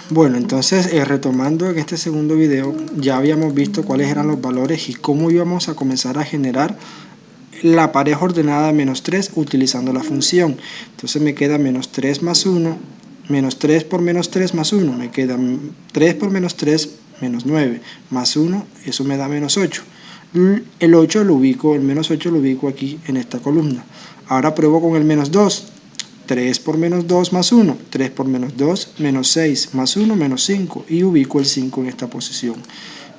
Bueno, entonces retomando en este segundo video, ya habíamos visto cuáles eran los valores y cómo íbamos a comenzar a generar la pareja ordenada de menos 3 utilizando la función. Entonces me queda menos 3 más 1, menos 3 por menos 3 más 1, me queda 3 por menos 3, menos 9, más 1, eso me da menos 8. El 8 lo ubico, el menos 8 lo ubico aquí en esta columna. Ahora pruebo con el menos 2. 3 por menos 2 más 1, 3 por menos 2, menos 6, más 1, menos 5, y ubico el 5 en esta posición.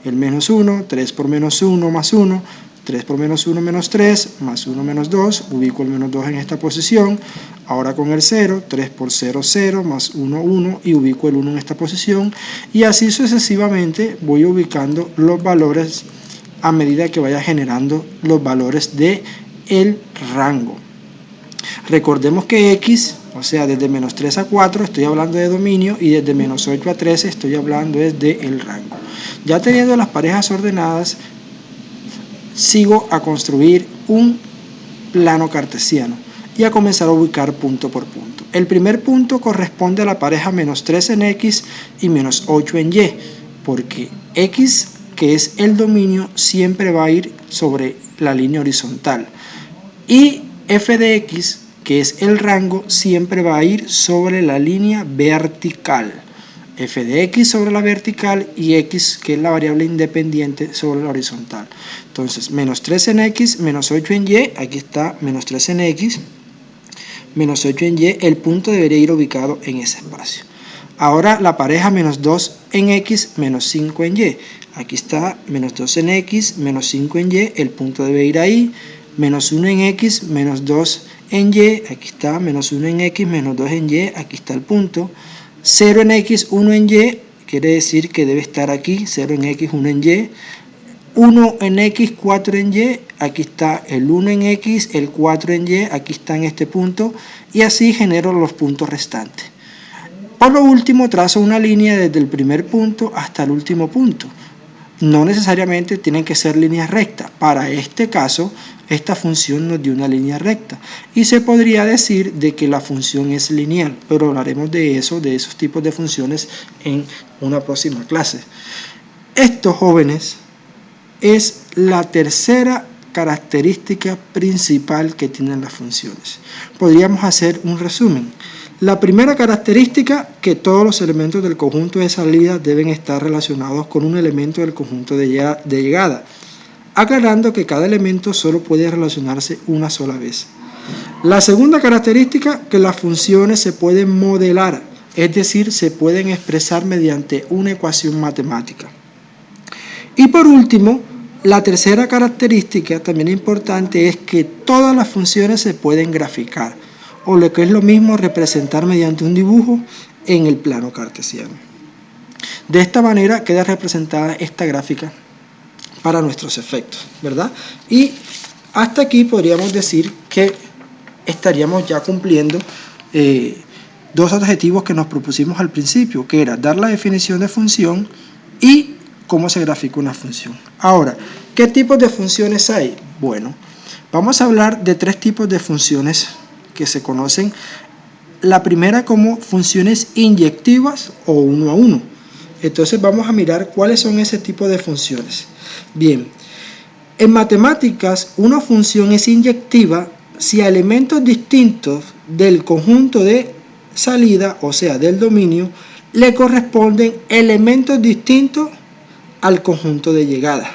El menos 1, 3 por menos 1 más 1, 3 por menos 1 menos 3, más 1 menos 2, ubico el menos 2 en esta posición. Ahora con el 0, 3 por 0, 0, más 1, 1, y ubico el 1 en esta posición. Y así sucesivamente voy ubicando los valores a medida que vaya generando los valores de el rango. Recordemos que x, o sea, desde menos 3 a 4 estoy hablando de dominio, y desde menos 8 a 13 estoy hablando de el rango. Ya teniendo las parejas ordenadas, sigo a construir un plano cartesiano y a comenzar a ubicar punto por punto. El primer punto corresponde a la pareja menos 3 en x y menos 8 en y, porque x, que es el dominio, siempre va a ir sobre la línea horizontal, y f de x, que es el rango, siempre va a ir sobre la línea vertical. F de x sobre la vertical y x, que es la variable independiente, sobre la horizontal. Entonces, menos 3 en x, menos 8 en y, aquí está menos 3 en x, menos 8 en y, el punto debería ir ubicado en ese espacio. Ahora la pareja menos 2 en x, menos 5 en y, aquí está menos 2 en x, menos 5 en y, el punto debe ir ahí. Menos 1 en x, menos 2 en y, aquí está, menos 1 en x, menos 2 en y, aquí está el punto. 0 en x, 1 en y, quiere decir que debe estar aquí, 0 en x, 1 en y. 1 en x, 4 en y, aquí está el 1 en x, el 4 en y, aquí está en este punto, y así genero los puntos restantes. Por lo último, trazo una línea desde el primer punto hasta el último punto. No necesariamente tienen que ser líneas rectas. Para este caso, esta función nos dio una línea recta. Y se podría decir de que la función es lineal, pero hablaremos de eso, de esos tipos de funciones, en una próxima clase. Esto, jóvenes, es la tercera característica principal que tienen las funciones. Podríamos hacer un resumen. La primera característica, que todos los elementos del conjunto de salida deben estar relacionados con un elemento del conjunto de llegada, aclarando que cada elemento solo puede relacionarse una sola vez. La segunda característica, que las funciones se pueden modelar, es decir, se pueden expresar mediante una ecuación matemática. Y por último, la tercera característica, también importante, es que todas las funciones se pueden graficar, o lo que es lo mismo, representar mediante un dibujo en el plano cartesiano. De esta manera queda representada esta gráfica para nuestros efectos, ¿verdad? Y hasta aquí podríamos decir que estaríamos ya cumpliendo dos objetivos que nos propusimos al principio, que era dar la definición de función y cómo se grafica una función. Ahora, ¿qué tipos de funciones hay? Bueno, vamos a hablar de tres tipos de funciones que se conocen. La primera como funciones inyectivas o uno a uno. Entonces vamos a mirar cuáles son ese tipo de funciones. Bien, en matemáticas una función es inyectiva si a elementos distintos del conjunto de salida, o sea del dominio, le corresponden elementos distintos al conjunto de llegada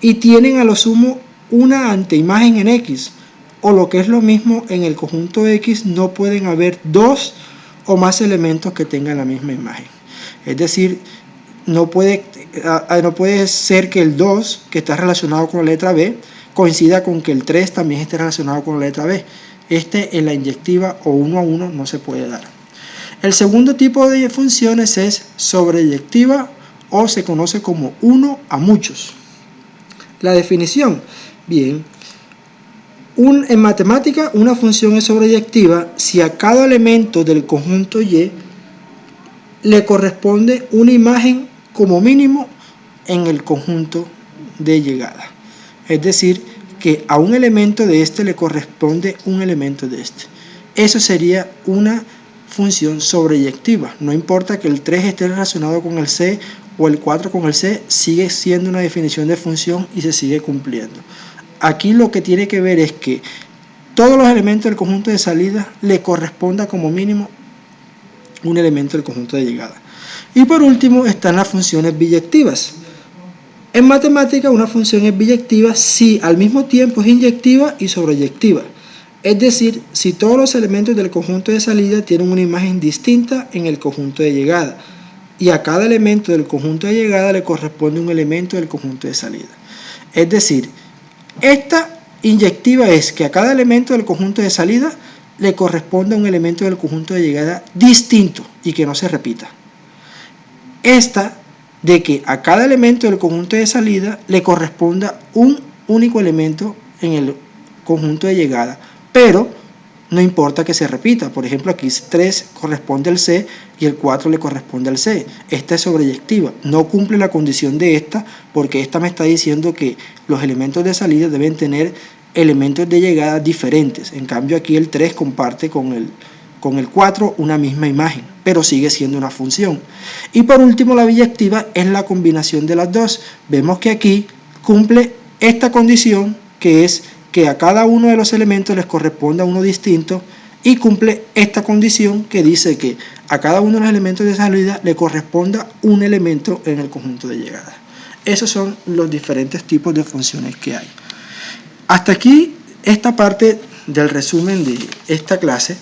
y tienen a lo sumo una anteimagen en X, o lo que es lo mismo, en el conjunto X no pueden haber dos o más elementos que tengan la misma imagen. Es decir, no puede ser que el 2, que está relacionado con la letra B, coincida con que el 3 también esté relacionado con la letra B. En la inyectiva o uno a uno no se puede dar. El segundo tipo de funciones es sobreyectiva, o se conoce como uno a muchos. La definición, bien, en matemática una función es sobreyectiva si a cada elemento del conjunto Y le corresponde una imagen como mínimo en el conjunto de llegada. Es decir, que a un elemento de este le corresponde un elemento de este. Eso sería una función sobreyectiva. No importa que el 3 esté relacionado con el C o el 4 con el C, sigue siendo una definición de función y se sigue cumpliendo. Aquí lo que tiene que ver es que todos los elementos del conjunto de salida le corresponda como mínimo un elemento del conjunto de llegada. Y por último están las funciones biyectivas. En matemática una función es biyectiva si al mismo tiempo es inyectiva y sobreyectiva. Es decir, si todos los elementos del conjunto de salida tienen una imagen distinta en el conjunto de llegada y a cada elemento del conjunto de llegada le corresponde un elemento del conjunto de salida. Es decir, esta inyectiva es que a cada elemento del conjunto de salida le corresponde un elemento del conjunto de llegada distinto y que no se repita. Esta de que a cada elemento del conjunto de salida le corresponda un único elemento en el conjunto de llegada, pero no importa que se repita. Por ejemplo, aquí 3 corresponde al C y el 4 le corresponde al C. Esta es sobreyectiva, no cumple la condición de esta porque esta me está diciendo que los elementos de salida deben tener elementos de llegada diferentes. En cambio aquí el 3 comparte con el 4 una misma imagen, pero sigue siendo una función. Y por último la biyectiva es la combinación de las dos. Vemos que aquí cumple esta condición que es que a cada uno de los elementos les corresponda uno distinto y cumple esta condición que dice que a cada uno de los elementos de salida le corresponda un elemento en el conjunto de llegada. Esos son los diferentes tipos de funciones que hay. Hasta aquí esta parte del resumen de esta clase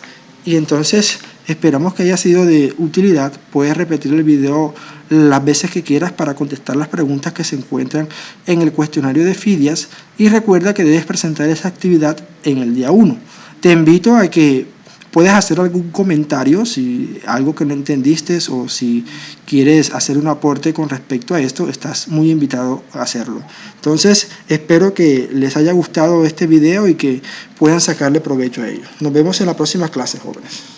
y entonces esperamos que haya sido de utilidad. Puedes repetir el video las veces que quieras para contestar las preguntas que se encuentran en el cuestionario de Fidias y recuerda que debes presentar esa actividad en el día 1. Te invito a que puedes hacer algún comentario si algo que no entendiste o si quieres hacer un aporte con respecto a esto, estás muy invitado a hacerlo. Entonces espero que les haya gustado este video y que puedan sacarle provecho a ello. Nos vemos en la próxima clase, jóvenes.